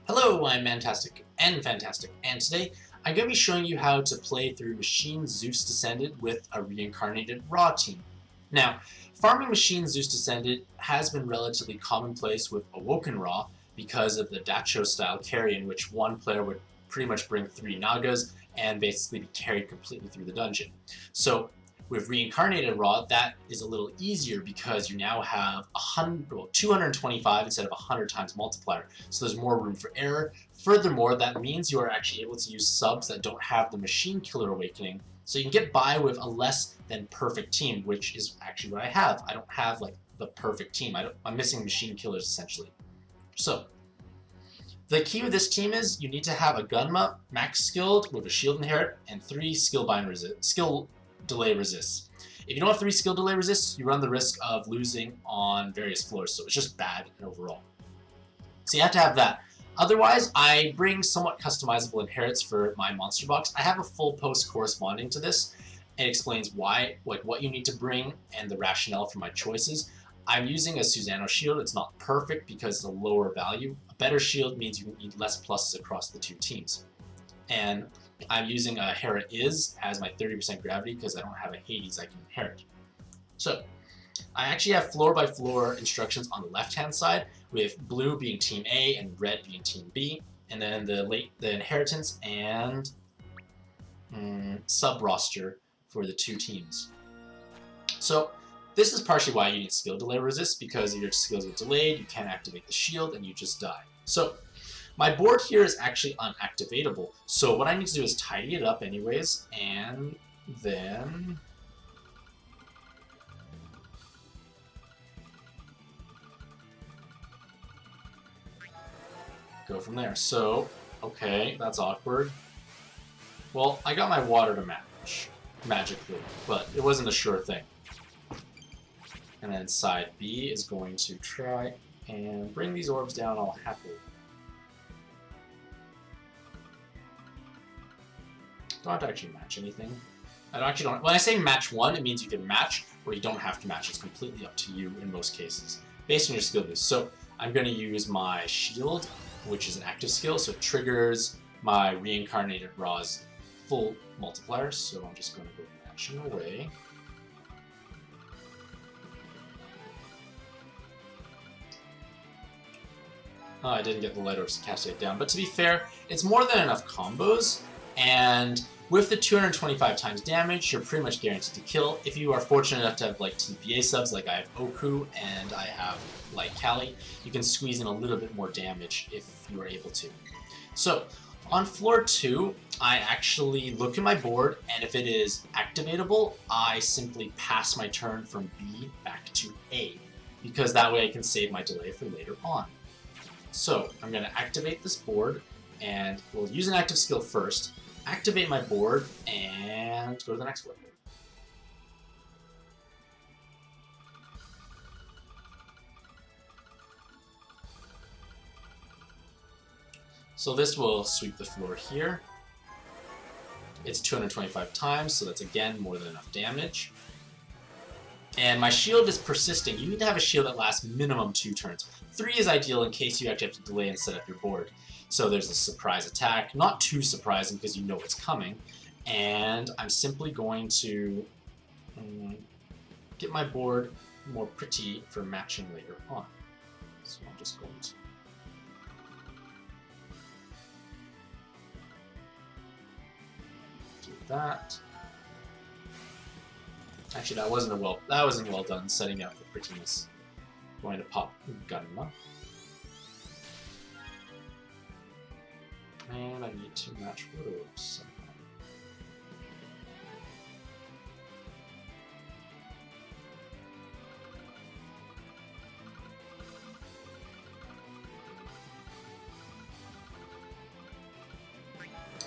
Hello, I'm Mantastic and Fantastic, and today I'm going to be showing you how to play through Machine Zeus Descended with a Reincarnated Raw team. Now, farming Machine Zeus Descended has been relatively commonplace with Awoken Raw because of the Dacho style carry in which one player would pretty much bring 3 Nagas and basically be carried completely through the dungeon. So with Reincarnated Raw, that is a little easier because you now have 225 instead of 100 times multiplier, so there's more room for error. Furthermore, that means you are actually able to use subs that don't have the Machine Killer Awakening, so you can get by with a less than perfect team, which is actually what I have. I don't have like the perfect team. I'm missing Machine Killers essentially. So the key with this team is you need to have a Gunma max skilled with a shield inherit and 3 skill delay resists. If you don't have 3 skill delay resists, you run the risk of losing on various floors, so it's just bad overall. So you have to have that. Otherwise, I bring somewhat customizable inherits for my monster box. I have a full post corresponding to this. It explains why, like what you need to bring and the rationale for my choices. I'm using a Susano shield. It's not perfect because it's a lower value. A better shield means you need less pluses across the 2 teams. And I'm using a Hera Is as my 30% gravity because I don't have a Hades I can inherit. So I actually have floor by floor instructions on the left hand side, with blue being team A and red being team B, and then the inheritance and sub roster for the 2 teams. So this is partially why you need skill delay resist, because if your skills get delayed, you can't activate the shield and you just die. So my board here is actually unactivatable, so what I need to do is tidy it up anyways, and then go from there. So, okay, that's awkward. Well, I got my water to match, magically, but it wasn't a sure thing. And then side B is going to try and bring these orbs down all happily. Don't have to actually match anything. I actually don't. When I say match one, it means you can match, or you don't have to match. It's completely up to you in most cases, based on your skill boost. So I'm going to use my shield, which is an active skill, so it triggers my Reincarnated Raw's full multiplier. So I'm just going to go matching away. Oh, I didn't get the Light Orbs to cascade down, but to be fair, it's more than enough combos, and with the 225 times damage, you're pretty much guaranteed to kill. If you are fortunate enough to have like TPA subs, like I have Oku and I have like Kali, you can squeeze in a little bit more damage if you are able to. So on floor 2, I actually look at my board, and if it is activatable, I simply pass my turn from B back to A, because that way I can save my delay for later on. So I'm going to activate this board, and we'll use an active skill first, activate my board, and go to the next floor. So this will sweep the floor here. It's 225 times, so that's again more than enough damage. And my shield is persisting. You need to have a shield that lasts minimum 2 turns. 3 is ideal in case you actually have to delay and set up your board. So there's a surprise attack, not too surprising because you know it's coming. And I'm simply going to get my board more pretty for matching later on. So I'm just going to do that. Actually, that wasn't well done setting up for prettiness. Going to pop Gunma. And I need to match Wood Orbs somehow.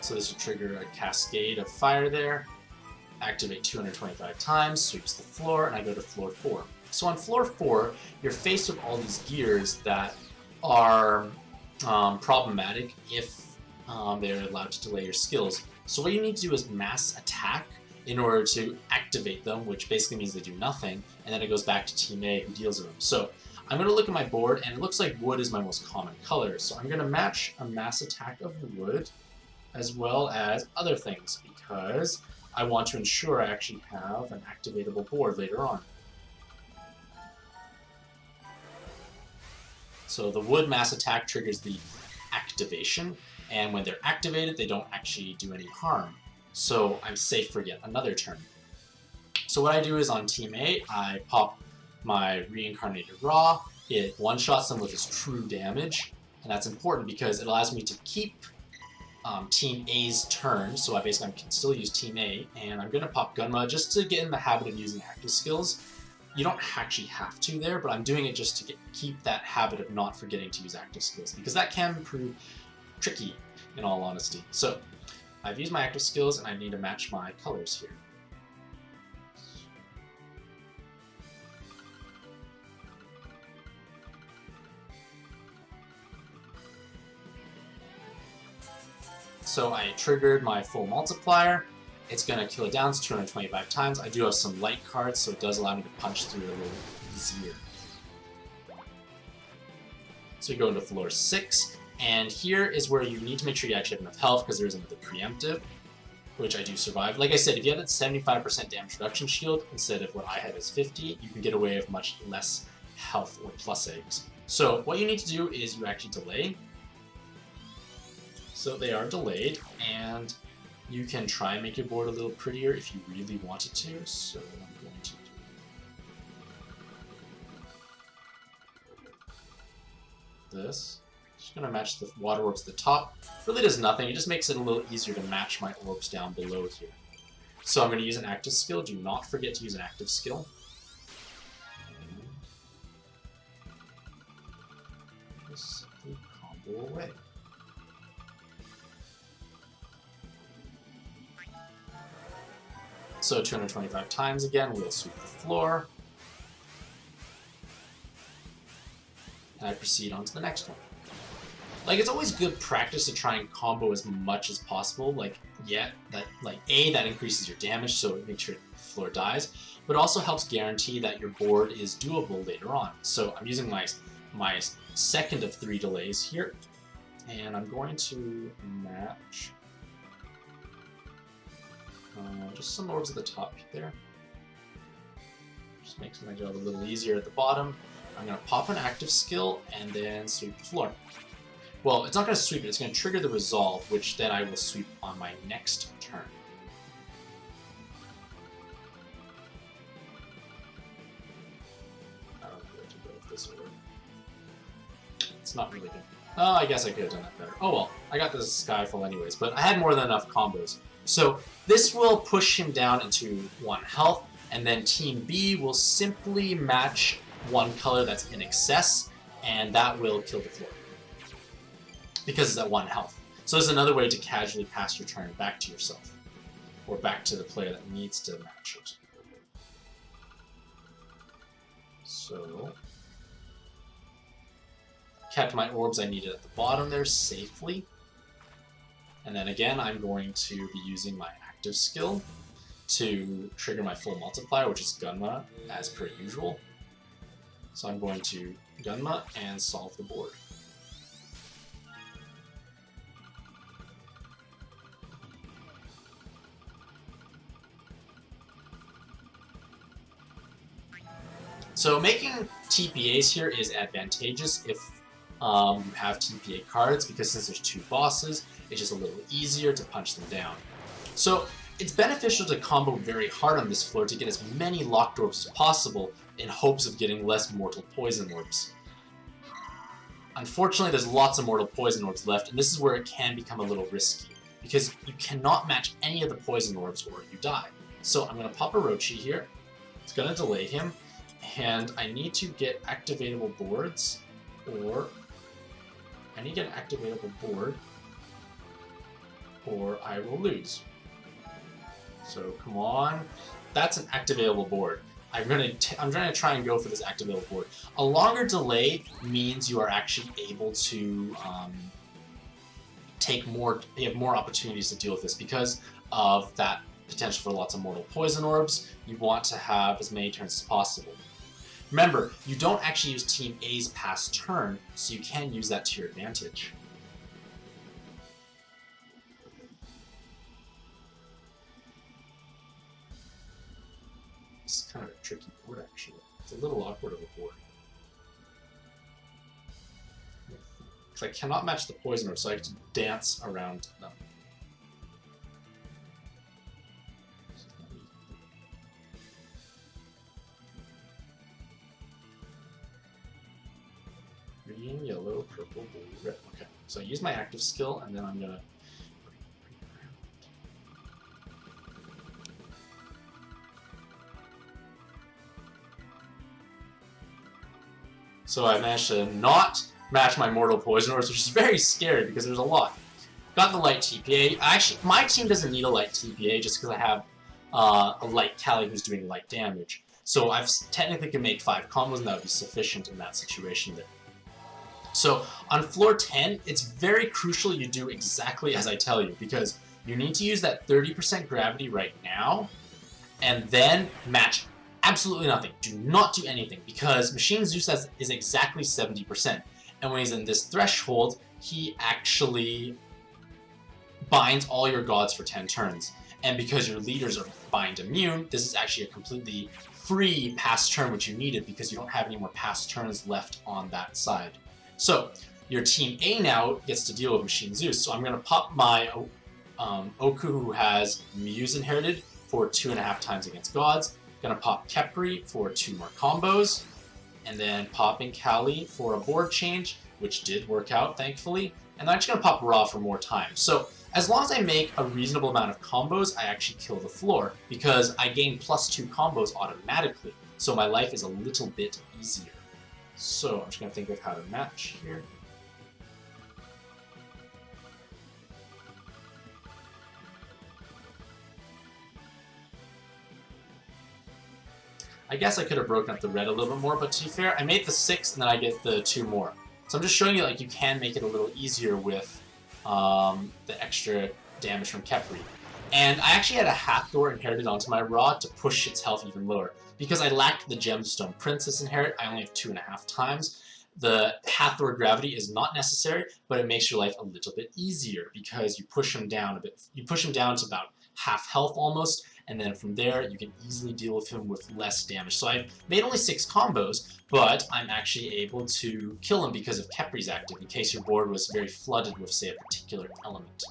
So this will trigger a cascade of fire there. Activate 225 times, sweeps the floor, and I go to floor 4. So on floor 4, you're faced with all these gears that are problematic if they're allowed to delay your skills. So what you need to do is mass attack in order to activate them, which basically means they do nothing, and then it goes back to Team A who deals with them. So I'm going to look at my board, and it looks like wood is my most common color. So I'm going to match a mass attack of wood as well as other things, because I want to ensure I actually have an activatable board later on. So the wood mass attack triggers the activation, and when they're activated, they don't actually do any harm. So I'm safe for yet another turn. So what I do is on Team A, I pop my Reincarnated Raw. It one-shots them with its true damage, and that's important because it allows me to keep Team A's turn, so I can still use Team A, and I'm going to pop Gunma just to get in the habit of using active skills. You don't actually have to there, but I'm doing it just to keep that habit of not forgetting to use active skills, because that can prove tricky, in all honesty. So I've used my active skills, and I need to match my colors here. So I triggered my full multiplier. It's going to kill it down to 225 times. I do have some light cards, so it does allow me to punch through it a little easier. So we go into floor 6, and here is where you need to make sure you actually have enough health, because there is another preemptive, which I do survive. Like I said, if you have that 75% damage reduction shield, instead of what I had as 50, you can get away with much less health or plus eggs. So what you need to do is you actually delay. So they are delayed, and you can try and make your board a little prettier if you really wanted to. So I'm going to do this. Just going to match the water orbs at the top. Really does nothing. It just makes it a little easier to match my orbs down below here. So I'm going to use an active skill. Do not forget to use an active skill. And just simply combo away. So 225 times again, we'll sweep the floor. And I proceed on to the next one. Like, it's always good practice to try and combo as much as possible. Like, yeah, that increases your damage, so it makes sure the floor dies. But it also helps guarantee that your board is doable later on. So I'm using my second of 3 delays here. And I'm going to match just some orbs at the top there. Just makes my job a little easier at the bottom. I'm going to pop an active skill and then sweep the floor. Well, it's not going to sweep it, it's going to trigger the resolve, which then I will sweep on my next turn. I don't know where to go with this order. It's not really good. Oh, I guess I could have done that better. Oh well, I got this Skyfall anyways, but I had more than enough combos. So this will push him down into 1 health, and then Team B will simply match 1 color that's in excess, and that will kill the floor. Because it's at 1 health. So there's another way to casually pass your turn back to yourself. Or back to the player that needs to match it. So kept my orbs I needed at the bottom there safely. And then again, I'm going to be using my active skill to trigger my full multiplier, which is Gunma, as per usual. So I'm going to Gunma and solve the board. So making TPAs here is advantageous if you have TPA cards, because since there's 2 bosses, it's just a little easier to punch them down. So it's beneficial to combo very hard on this floor to get as many locked orbs as possible in hopes of getting less mortal poison orbs. Unfortunately, there's lots of mortal poison orbs left, and this is where it can become a little risky, because you cannot match any of the poison orbs or you die. So I'm going to pop a Orochi here. It's going to delay him, and I need to get activatable boards, or I need to get an activatable board, or I will lose. So come on, that's an activatable board. I'm trying to try and go for this activatable board. A longer delay means you are actually able to you have more opportunities to deal with this because of that potential for lots of mortal poison orbs. You want to have as many turns as possible. Remember, you don't actually use Team A's pass turn, so you can use that to your advantage. This is kind of a tricky board, actually. It's a little awkward of a board. Because I cannot match the poisoner, so I have to dance around them. Green, yellow, purple, blue, red. Okay, so I use my active skill, and then I'm gonna. So I managed to not match my Mortal Poisoners, which is very scary because there's a lot. Got the light TPA. Actually, my team doesn't need a light TPA just because I have a light Callie who's doing light damage. So I've technically can make 5 combos, and that would be sufficient in that situation there. So on floor 10, it's very crucial you do exactly as I tell you, because you need to use that 30% gravity right now, and then match absolutely nothing. Do not do anything, because Machine Zeus is exactly 70%. And when he's in this threshold, he actually binds all your gods for 10 turns. And because your leaders are bind immune, this is actually a completely free pass turn, which you needed because you don't have any more pass turns left on that side. So your Team A now gets to deal with Machine Zeus. So I'm going to pop my Oku, who has Muse inherited, for 2.5 times against gods. Gonna pop Kepri for 2 more combos, and then popping Callie for a board change, which did work out, thankfully. And then I'm just gonna pop Ra for more time. So as long as I make a reasonable amount of combos, I actually kill the floor, because I gain +2 combos automatically. So my life is a little bit easier. So I'm just gonna think of how to match here. I guess I could have broken up the red a little bit more, but to be fair, I made the 6 and then I get the 2 more. So I'm just showing you like you can make it a little easier with the extra damage from Kepri. And I actually had a Hathor inherited onto my Ra to push its health even lower. Because I lacked the Gemstone Princess inherit, I only have 2.5 times. The Hathor gravity is not necessary, but it makes your life a little bit easier because you push him down a bit. You push him down to about half health almost, and then from there you can easily deal with him with less damage. So I made only 6 combos, but I'm actually able to kill him because of Kepri's active, in case your board was very flooded with, say, a particular element.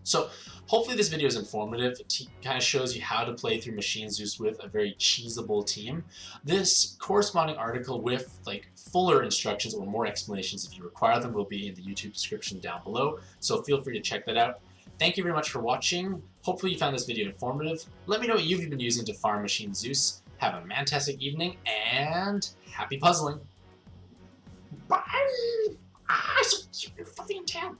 So hopefully this video is informative. It kind of shows you how to play through Machine Zeus with a very cheesable team. This corresponding article with like fuller instructions or more explanations if you require them will be in the YouTube description down below, so feel free to check that out. Thank you very much for watching. Hopefully you found this video informative. Let me know what you've been using to farm Machine Zeus. Have a mantastic evening, and happy puzzling. Bye! Ah, so cute and fluffy and tan.